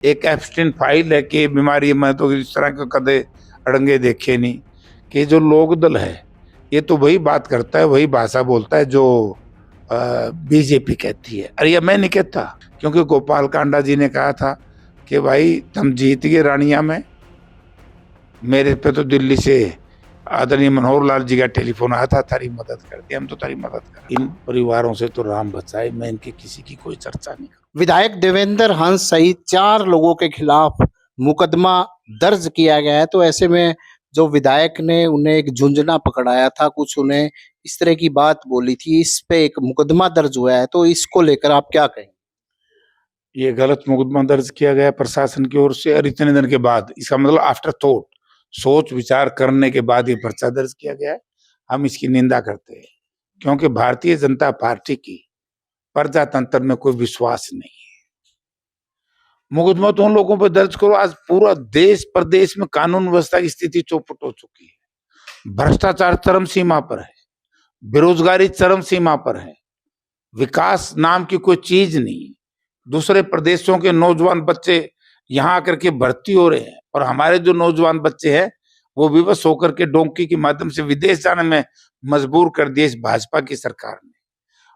एक एब्स्टिन फाइल है कि बीमारी में तो इस तरह के कदे अड़ंगे देखे नहीं कि जो लोक दल है ये तो वही बात करता है, वही भाषा बोलता है जो बीजेपी कहती है। अरे ये मैं नहीं कहता, क्योंकि गोपाल कांडा जी ने कहा था कि भाई तुम जीत गए रानिया में, मेरे पे तो दिल्ली से आदरणीय मनोहर लाल जी का टेलीफोन आया था, तारी मदद कर दी, हम तो तारी मदद कर। इन परिवारों से तो राम बचाए, मैं इनके किसी की कोई चर्चा नहीं करूं। विधायक देवेंद्र हंस सहित 4 लोगों के खिलाफ मुकदमा दर्ज किया गया है। तो ऐसे में जो विधायक ने उन्हें एक झुंझुना पकड़ाया था, कुछ उन्हें इस तरह की बात बोली थी, इस पे एक मुकदमा दर्ज हुआ है। तो इसको लेकर आप क्या कहेंगे? ये गलत मुकदमा दर्ज किया गया प्रशासन की ओर से, और इतने दिन के बाद, इसका मतलब आफ्टर थॉट, सोच विचार करने के बाद ये पर्चा दर्ज किया गया है। हम इसकी निंदा करते हैं, क्योंकि भारतीय जनता पार्टी की प्रजातंत्र में कोई विश्वास नहीं है। मुकदमा तो उन लोगों पर दर्ज करो, आज पूरा देश प्रदेश में कानून व्यवस्था की स्थिति चौपट हो चुकी है। भ्रष्टाचार चरम सीमा पर है, बेरोजगारी चरम सीमा पर है, विकास नाम की कोई चीज नहीं। दूसरे प्रदेशों के नौजवान बच्चे यहाँ आकर के भर्ती हो रहे हैं, और हमारे जो नौजवान बच्चे हैं वो विवश होकर के डोंकी के माध्यम से विदेश जाने में मजबूर कर दिए इस भाजपा की सरकार ने।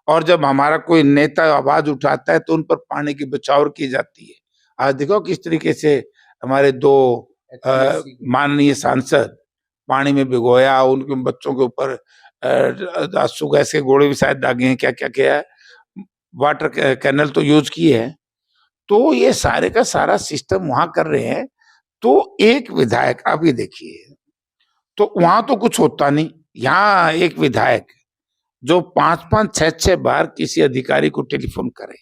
और जब हमारा कोई नेता आवाज उठाता है तो उन पर पानी की बचाव की जाती है। आज देखो किस तरीके से हमारे 2 माननीय सांसद पानी में भिगोया, उनके बच्चों के ऊपर आंसू गैस के गोले भी शायद दागे हैं, क्या क्या किया है, वाटर कैनल तो यूज किए हैं। तो ये सारे का सारा सिस्टम वहां कर रहे हैं। तो एक विधायक, आप ये देखिए, तो वहां तो कुछ होता नहीं। यहाँ एक विधायक जो 5-5 6-6 बार किसी अधिकारी को टेलीफोन करे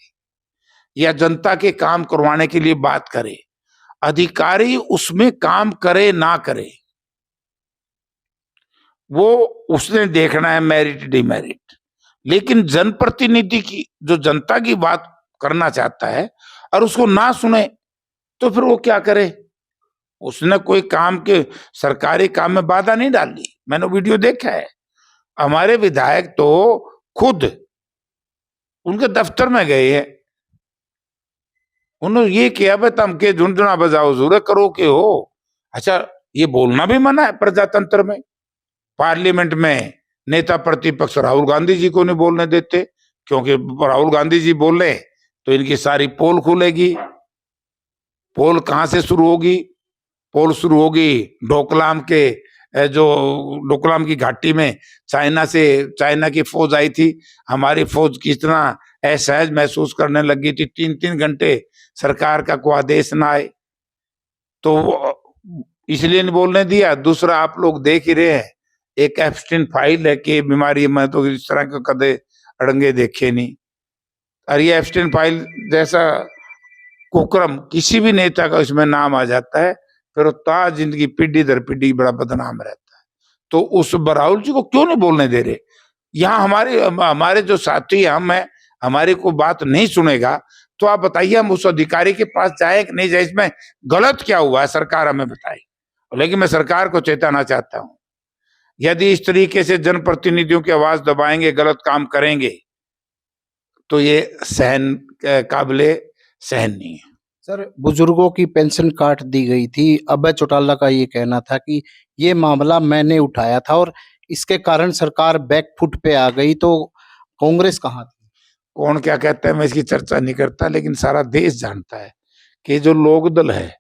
या जनता के काम करवाने के लिए बात करे, अधिकारी उसमें काम करे ना करे, वो उसने देखना है मेरिट डिमेरिट। लेकिन जनप्रतिनिधि की, जो जनता की बात करना चाहता है और उसको ना सुने, तो फिर वो क्या करे? उसने कोई काम के सरकारी काम में बाधा नहीं डाली। मैंने वीडियो देखा है। हमारे विधायक तो खुद उनके दफ्तर में गए हैं, उन्होंने ये किया भाई तम के झुंझुना बजाओ जरूर करो के हो। अच्छा, ये बोलना भी मना है प्रजातंत्र में। पार्लियामेंट में नेता प्रतिपक्ष राहुल गांधी जी को नहीं बोलने देते, क्योंकि राहुल गांधी जी बोले तो इनकी सारी पोल खुलेगी। पोल कहां से शुरू होगी? पोल शुरू होगी डोकलाम के, जो डोकलाम की घाटी में चाइना की फौज आई थी। हमारी फौज कितना असहज महसूस करने लगी थी, 3-3 घंटे सरकार का कोई आदेश ना आए, तो इसलिए नहीं बोलने दिया। दूसरा, आप लोग देख ही रहे हैं, एक एब्स्टिन फाइल है कि बीमारी में तो इस तरह के कदे अड़ंगे देखे नहीं। और ये एब्स्टिन फाइल जैसा कुकर्म किसी भी नेता का इसमें नाम आ जाता है, फिर ता जिंदगी पीढ़ी दर पीढ़ी बड़ा बदनाम रहता है। तो उस राहुल जी को क्यों नहीं बोलने दे रहे? यहाँ हमारे हमारे जो साथी हम हैं, हमारी कोई बात नहीं सुनेगा तो आप बताइए हम उस अधिकारी के पास जाए कि नहीं जाए? इसमें गलत क्या हुआ है, सरकार हमें बताए। लेकिन मैं सरकार को चेताना चाहता हूँ, यदि इस तरीके से जनप्रतिनिधियों की आवाज दबाएंगे, गलत काम करेंगे, तो ये सहन काबिले सहन नहीं है। सर, बुजुर्गों की पेंशन काट दी गई थी। अभय चौटाला का ये कहना था कि ये मामला मैंने उठाया था और इसके कारण सरकार बैकफुट पे आ गई। तो कांग्रेस कहाँ थी? कौन क्या कहता है मैं इसकी चर्चा नहीं करता, लेकिन सारा देश जानता है कि जो लोक दल है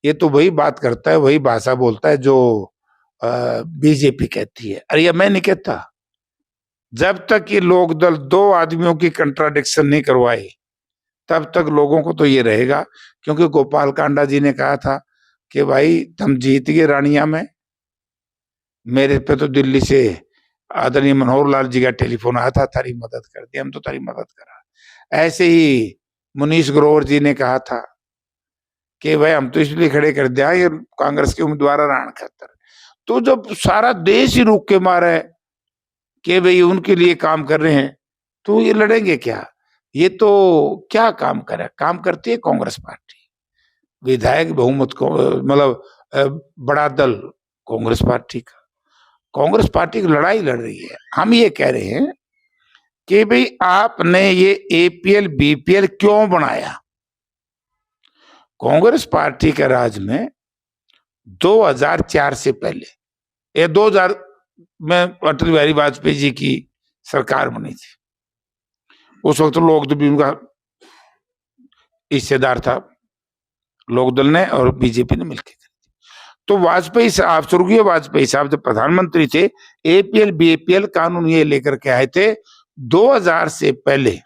ये तो वही बात करता है, वही भाषा बोलता है जो बीजेपी कहती है। अरे ये मैं नहीं कहता। जब तक ये लोक दल 2 आदमियों की कंट्राडिक्शन नहीं करवाए तब तक लोगों को तो ये रहेगा, क्योंकि गोपाल कांडा जी ने कहा था कि भाई तुम जीत गए रानिया में, मेरे पे तो दिल्ली से आदरणीय मनोहर लाल जी का टेलीफोन आया था, तारी मदद कर दी, हम तो तारी मदद करा। ऐसे ही मुनीश ग्रोवर जी ने कहा था कि भाई हम तो इसलिए खड़े कर दिया ये कांग्रेस के उम्मीदवार राण खातर। तो जब सारा देश ही रुक के मारा है कि भाई उनके लिए काम कर रहे हैं, तो ये लड़ेंगे क्या? ये तो क्या काम करे? काम करती है कांग्रेस पार्टी। विधायक बहुमत को, मतलब बड़ा दल कांग्रेस पार्टी का, कांग्रेस पार्टी की लड़ाई लड़ रही है। हम ये कह रहे हैं कि भाई आपने ये एपीएल बीपीएल क्यों बनाया? कांग्रेस पार्टी के राज में 2004 से पहले, ये 2000 में अटल बिहारी वाजपेयी जी की सरकार बनी थी। उस वक्त लोकदल भी उनका हिस्सेदार था, लोकदल ने और बीजेपी ने मिलकर। तो वाजपेयी साहब, स्वर्गीय वाजपेयी साहब जब प्रधानमंत्री थे, एपीएल बीएपीएल कानून ये लेकर के आए थे। 2000 से पहले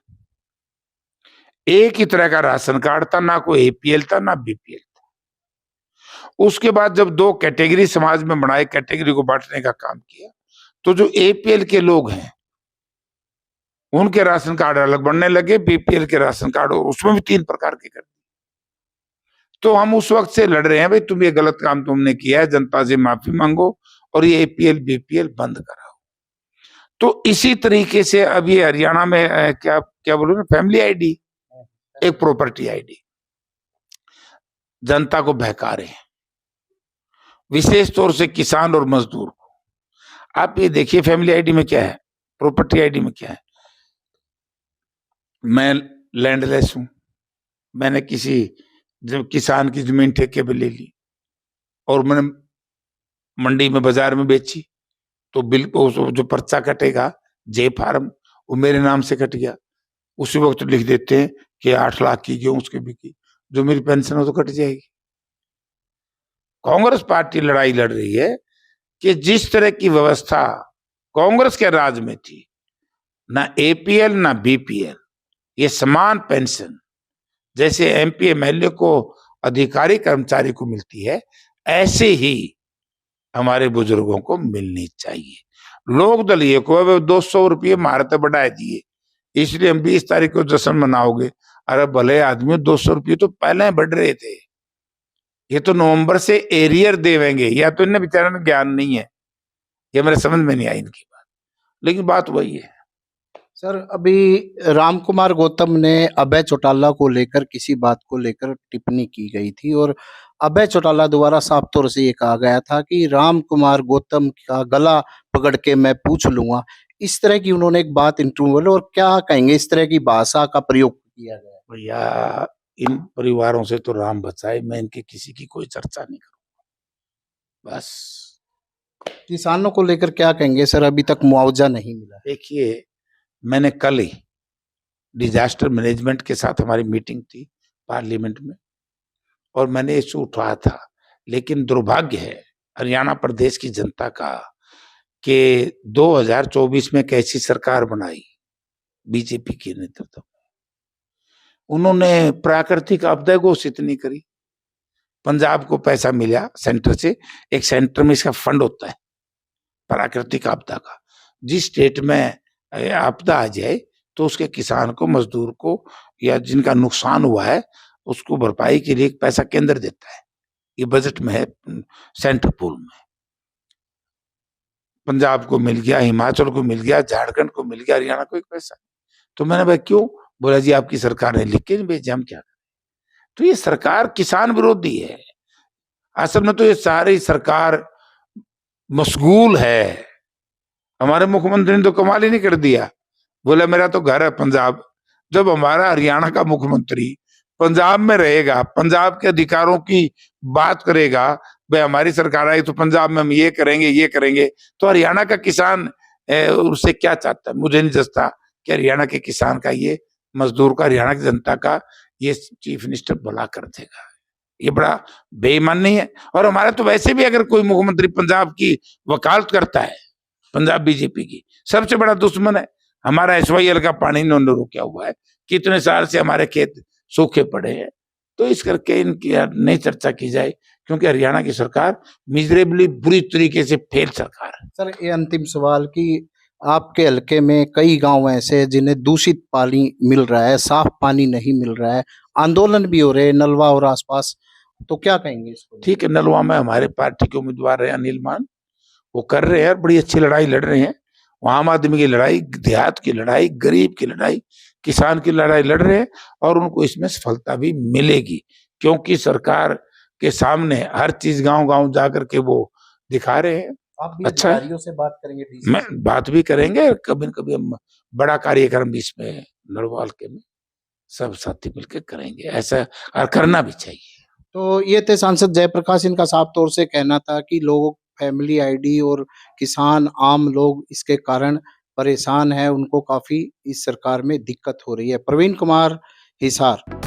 एक ही तरह का राशन कार्ड था, ना कोई एपीएल था ना बीपीएल था। उसके बाद जब दो कैटेगरी समाज में बनाए, कैटेगरी को बांटने का काम किया, तो जो एपीएल के लोग हैं उनके राशन कार्ड अलग बनने लगे, बीपीएल के राशन कार्ड उसमें भी 3 प्रकार के कर दिए। तो हम उस वक्त से लड़ रहे हैं, भाई तुम ये गलत काम तुमने किया है, जनता से माफी मांगो और ये एपीएल बीपीएल बंद कराओ। तो इसी तरीके से अब ये हरियाणा में क्या क्या बोलो ना, फैमिली आईडी, एक प्रॉपर्टी आईडी, जनता को बहका रहे हैं, विशेष तौर से किसान और मजदूर को। आप ये देखिए फैमिली आईडी में क्या है, प्रॉपर्टी आईडी में क्या है। मैं लैंडलेस हूं, मैंने किसी जब किसान की जमीन ठेके पे ले ली और मैंने मंडी में बाजार में बेची, तो बिल जो पर्चा कटेगा जे फार्म, वो मेरे नाम से कट गया। उसी वक्त लिख देते हैं कि 8 लाख की गेहूं उसके बिकी, जो मेरी पेंशन हो तो कट जाएगी। कांग्रेस पार्टी लड़ाई लड़ रही है कि जिस तरह की व्यवस्था कांग्रेस के राज में थी, ना एपीएल ना बीपीएल, ये समान पेंशन जैसे एमपी एमएलए को अधिकारी कर्मचारी को मिलती है, ऐसे ही हमारे बुजुर्गों को मिलनी चाहिए। लोक दल ये को 200 रुपये महारत बढ़ाए दिए, इसलिए हम 20 तारीख को जश्न मनाओगे। अरे भले आदमी, 200 रुपये तो पहले बढ़ रहे थे, ये तो नवंबर से एरियर देवेंगे, या तो इन्हें बेचारा में ज्ञान नहीं है, ये मेरे समझ में नहीं आई इनकी बात, लेकिन बात वही है। सर, अभी रामकुमार गौतम ने अभय चौटाला को लेकर किसी बात को लेकर टिप्पणी की गई थी और अभय चौटाला द्वारा साफ तौर से ये कहा गया था कि रामकुमार गौतम का गला पकड़ के मैं पूछ लूंगा। इस तरह की उन्होंने एक बात इंटरव्यू में, और क्या कहेंगे इस तरह की भाषा का प्रयोग किया गया? भैया इन परिवारों से तो राम बचाए, मैं इनके किसी की कोई चर्चा नहीं करूंगा। बस किसानों को लेकर क्या कहेंगे सर? अभी तक मुआवजा नहीं मिला। देखिए, मैंने कल ही डिजास्टर मैनेजमेंट के साथ हमारी मीटिंग थी पार्लियामेंट में, और मैंने इशू उठाया था, लेकिन दुर्भाग्य है हरियाणा प्रदेश की जनता का कि 2024 में कैसी सरकार बनाई बीजेपी के नेतृत्व में, उन्होंने प्राकृतिक आपदा घोषित नहीं करी। पंजाब को पैसा मिला सेंटर से, एक सेंटर में इसका फंड होता है प्राकृतिक आपदा का, जिस स्टेट में आपदा आ जाए तो उसके किसान को, मजदूर को, या जिनका नुकसान हुआ है उसको भरपाई के लिए पैसा केंद्र देता है। ये बजट में है, सेंटर पूल में। पंजाब को मिल गया, हिमाचल को मिल गया, झारखंड को मिल गया, हरियाणा को एक पैसा। तो मैंने भाई क्यों, बोला जी आपकी सरकार ने लिख के नहीं भेजा, हम क्या करें। तो ये सरकार किसान विरोधी है। असल में तो ये सारी सरकार मशगूल है। हमारे मुख्यमंत्री ने तो कमाल ही नहीं कर दिया, बोला मेरा तो घर है पंजाब। जब हमारा हरियाणा का मुख्यमंत्री पंजाब में रहेगा, पंजाब के अधिकारों की बात करेगा, भाई हमारी सरकार आई तो पंजाब में हम ये करेंगे, तो हरियाणा का किसान उससे क्या चाहता है? मुझे नहीं जचता कि हरियाणा के किसान का, ये मजदूर का, हरियाणा की जनता का ये चीफ मिनिस्टर भला कर देगा। ये बड़ा बेईमान नहीं है? और हमारा तो वैसे भी अगर कोई मुख्यमंत्री पंजाब की वकालत करता है, पंजाब बीजेपी की सबसे बड़ा दुश्मन है। हमारा एसवाईएल का पानी इन्होंने रोका हुआ है, कितने साल से हमारे खेत सूखे पड़े हैं। तो इस करके इनकी नहीं चर्चा की जाए, क्योंकि हरियाणा की सरकार मिजरेबली बुरी तरीके से फेल सरकार है। सर, ये अंतिम सवाल कि आपके हलके में कई गांव ऐसे हैं जिन्हें दूषित पानी मिल रहा है, साफ पानी नहीं मिल रहा है, आंदोलन भी हो रहे हैं नलवा और आसपास, तो क्या कहेंगे इसको? ठीक है, नलवा में हमारे पार्टी के उम्मीदवार है अनिल मान, वो कर रहे हैं, बड़ी अच्छी लड़ाई लड़ रहे हैं। वहां आम आदमी की लड़ाई, देहात की लड़ाई, गरीब की लड़ाई, किसान की लड़ाई लड़ रहे हैं, और उनको इसमें सफलता भी मिलेगी, क्योंकि सरकार के सामने हर चीज गांव-गांव जाकर के वो दिखा रहे हैं। आप भी अच्छा है, अधिकारियों से बात करेंगे? मैं बात भी करेंगे, कभी न कभी हम बड़ा कार्यक्रम भी इसमें नड़वाल के में सब साथी मिलकर करेंगे, ऐसा और करना भी चाहिए। तो ये थे सांसद जयप्रकाश, इनका साफ तौर से कहना था कि लोग फैमिली आईडी और किसान आम लोग इसके कारण परेशान हैं, उनको काफ़ी इस सरकार में दिक्कत हो रही है। प्रवीण कुमार, हिसार।